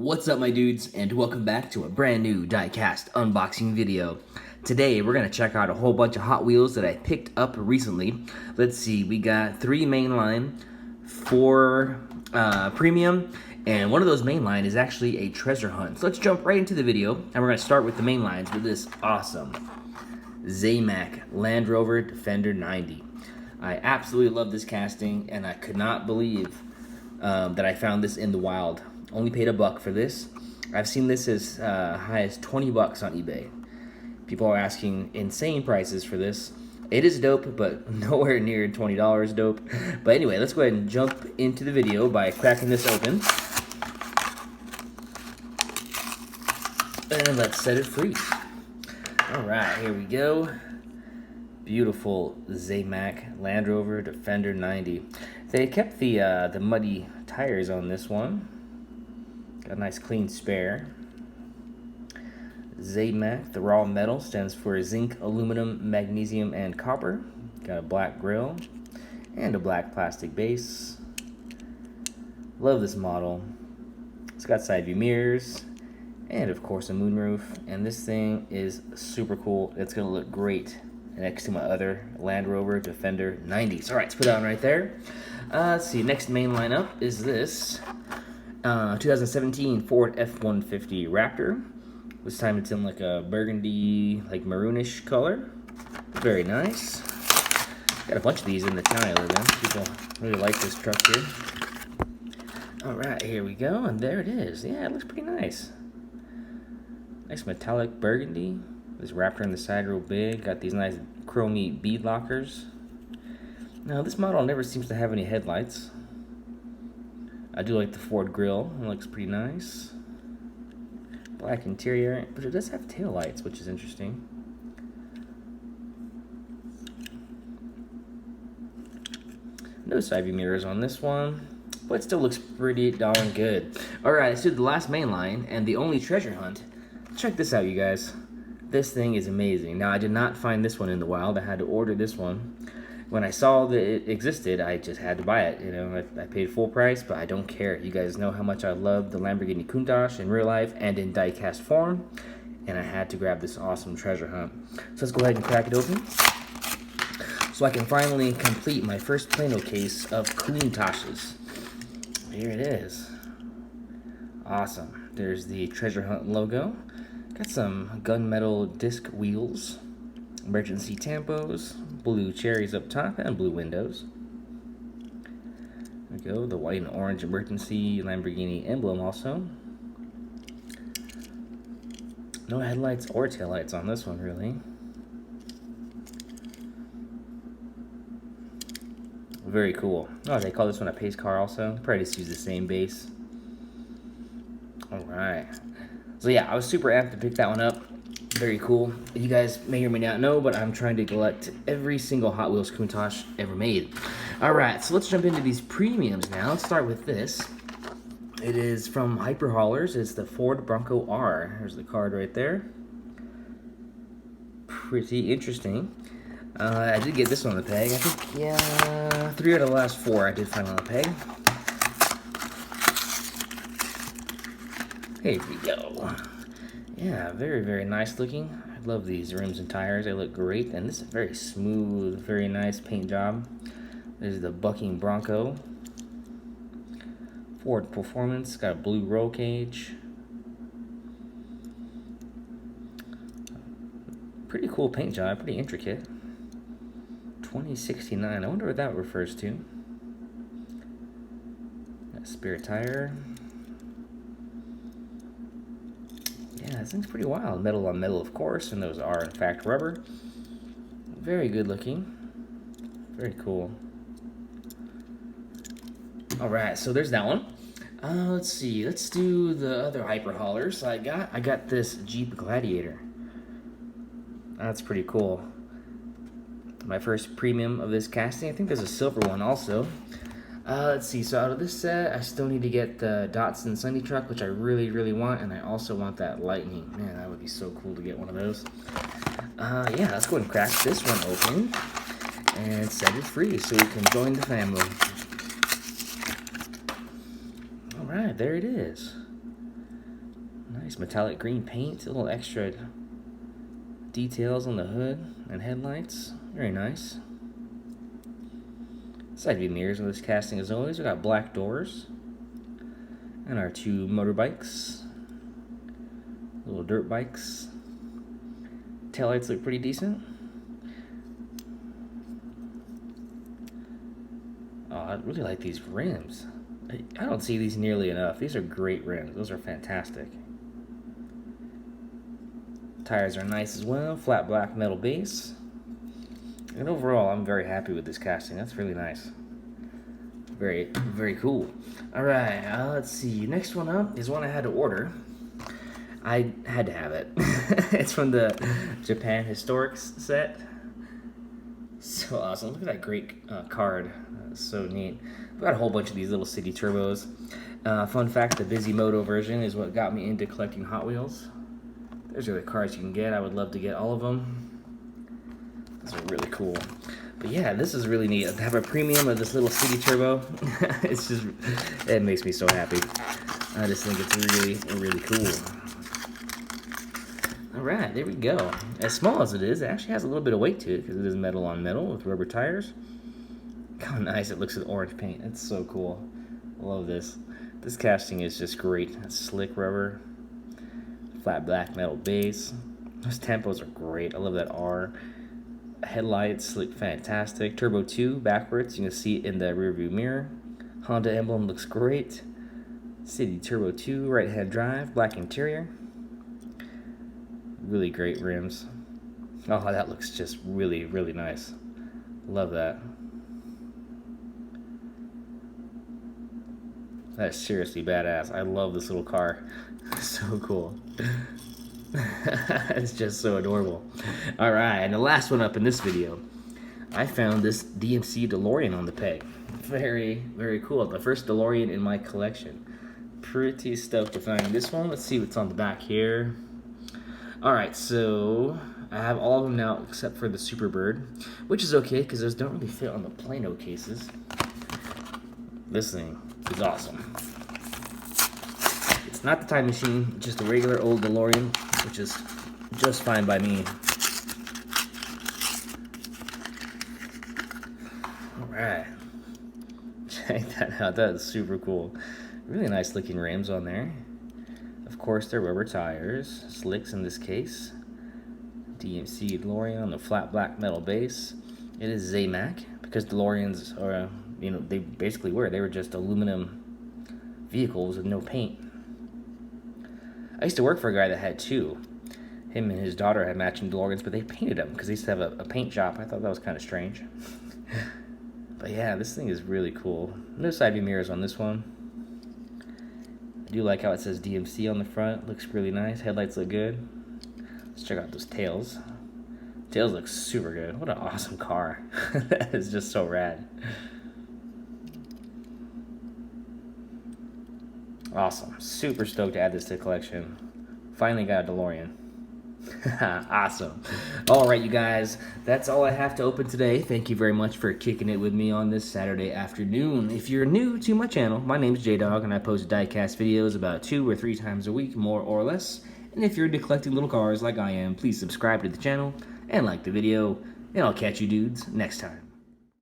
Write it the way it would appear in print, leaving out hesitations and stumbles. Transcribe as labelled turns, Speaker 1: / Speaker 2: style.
Speaker 1: What's up, my dudes, and welcome back to a brand new diecast unboxing video. Today we're going to check out a whole bunch of Hot Wheels that I picked up recently. Let's see, we got 3 mainline, 4 premium, and one of those mainline is actually a treasure hunt. So let's jump right into the video, and we're going to start with the mainlines with this awesome Zamac Land Rover Defender 90. I absolutely love this casting, and I could not believe that I found this in the wild. Only paid $1 for this. I've seen this as high as 20 bucks on eBay. People are asking insane prices for this. It is dope, but nowhere near $20 dope. But anyway, let's go ahead and jump into the video by cracking this open. And let's set it free. Alright, here we go. Beautiful Zamac Land Rover Defender 90. They kept the muddy tires on this one. Got a nice clean spare. Zamac, the raw metal, stands for zinc, aluminum, magnesium, and copper. Got a black grille and a black plastic base. Love this model. It's got side view mirrors and of course a moonroof. And this thing is super cool. It's gonna look great next to my other Land Rover Defender 90s. All right, let's put that on right there. Let's see, next main lineup is this 2017 Ford F-150 Raptor. This time it's in like a burgundy, like maroonish color. Very nice. Got a bunch of these in the town I live in. People really like this truck here. All right, here we go, and there it is. Yeah, it looks pretty nice. Nice metallic burgundy. This Raptor on the side real big. Got these nice chromey bead lockers. Now this model never seems to have any headlights. I do like the Ford grille. It looks pretty nice. Black interior, but it does have tail lights, which is interesting. No side view mirrors on this one, but it still looks pretty darn good. Alright, let's do the last main line and the only treasure hunt. Check this out, you guys. This thing is amazing. Now, I did not find this one in the wild. I had to order this one. When I saw that it existed, I just had to buy it. You know, I paid full price, but I don't care. You guys know how much I love the Lamborghini Countach in real life and in diecast form, and I had to grab this awesome treasure hunt. So let's go ahead and crack it open, so I can finally complete my first Plano case of Countaches. Here it is. Awesome. There's the treasure hunt logo. Got some gunmetal disc wheels, emergency tampos, blue cherries up top, and blue windows. There we go, the white and orange emergency Lamborghini emblem also. No headlights or taillights on this one, really. Very cool. Oh, they call this one a pace car also. Probably just use the same base. Alright. So yeah, I was super amped to pick that one up. Very cool. You guys may or may not know, but I'm trying to collect every single Hot Wheels Countach ever made. Alright, so let's jump into these premiums now. Let's start with this. It is from Hyper Haulers. It's the Ford Bronco R. There's the card right there. Pretty interesting. I did get this one on the peg. I think, yeah, 3 out of the last 4 I did find on the peg. Here we go. Yeah, very, very nice looking. I love these rims and tires. They look great. And this is very smooth, very nice paint job. There's the bucking Bronco. Ford Performance. Got a blue roll cage. Pretty cool paint job. Pretty intricate. 2069. I wonder what that refers to. That spare tire. Yeah, this thing's pretty wild. Metal on metal, of course, and those are, in fact, rubber. Very good looking. Very cool. Alright, so there's that one. Let's see. Let's do the other Hyper Haulers I got this Jeep Gladiator. That's pretty cool. My first premium of this casting. I think there's a silver one also. Let's see, so out of this set, I still need to get the Datsun Sunny Truck, which I really, really want, and I also want that Lightning. Man, that would be so cool to get one of those. Yeah, let's go ahead and crack this one open and set it free so we can join the family. Alright, there it is. Nice metallic green paint, a little extra details on the hood and headlights. Very nice. Side view mirrors on this casting as always. We got black doors. And our two motorbikes. Little dirt bikes. Taillights look pretty decent. Oh, I really like these rims. I don't see these nearly enough. These are great rims. Those are fantastic. Tires are nice as well. Flat black metal base. And overall, I'm very happy with this casting. That's really nice. Very, very cool. Alright, let's see. Next one up is one I had to order. I had to have it. It's from the Japan Historics set. So awesome. Look at that great card. That's so neat. We've got a whole bunch of these little city turbos. Fun fact, the Bisimoto version is what got me into collecting Hot Wheels. There's other cars you can get. I would love to get all of them. These are really cool. But yeah, this is really neat. To have a premium of this little city turbo, it's just, it makes me so happy. I just think it's really, really cool. Alright, there we go. As small as it is, it actually has a little bit of weight to it because it is metal on metal with rubber tires. Look how nice it looks with orange paint. It's so cool. I love this. This casting is just great. It's slick rubber, flat black metal base. Those tempos are great. I love that R. Headlights look fantastic. Turbo 2 backwards. You can see it in the rear view mirror. Honda emblem looks great. City Turbo 2 right hand drive. Black interior. Really great rims. Oh, that looks just really, really nice. Love that. That's seriously badass. I love this little car. So cool. It's just so adorable. Alright, and the last one up in this video, I found this DMC DeLorean on the peg. Very, very cool. The first DeLorean in my collection. Pretty stoked to find this one. Let's see what's on the back here. Alright, so I have all of them now except for the Superbird, which is okay because those don't really fit on the Plano cases. This thing is awesome. It's not the time machine, just a regular old DeLorean, which is just fine by me. Alright. Check that out. That is super cool. Really nice looking rims on there. Of course, they're rubber tires. Slicks in this case. DMC DeLorean on the flat black metal base. It is Zamac, because DeLoreans are, you know, they basically were. They were just aluminum vehicles with no paint. I used to work for a guy that had two. Him and his daughter had matching DeLoreans, but they painted them because they used to have a paint shop. I thought that was kind of strange. But yeah, this thing is really cool. No side view mirrors on this one. I do like how it says DMC on the front. Looks really nice. Headlights look good. Let's check out those tails. Tails look super good. What an awesome car. That is just so rad. Awesome. Super stoked to add this to the collection. Finally got a DeLorean. Awesome. Alright, you guys. That's all I have to open today. Thank you very much for kicking it with me on this Saturday afternoon. If you're new to my channel, my name is J-Dog, and I post diecast videos about 2 or 3 times a week, more or less. And if you're into collecting little cars like I am, please subscribe to the channel and like the video. And I'll catch you dudes next time.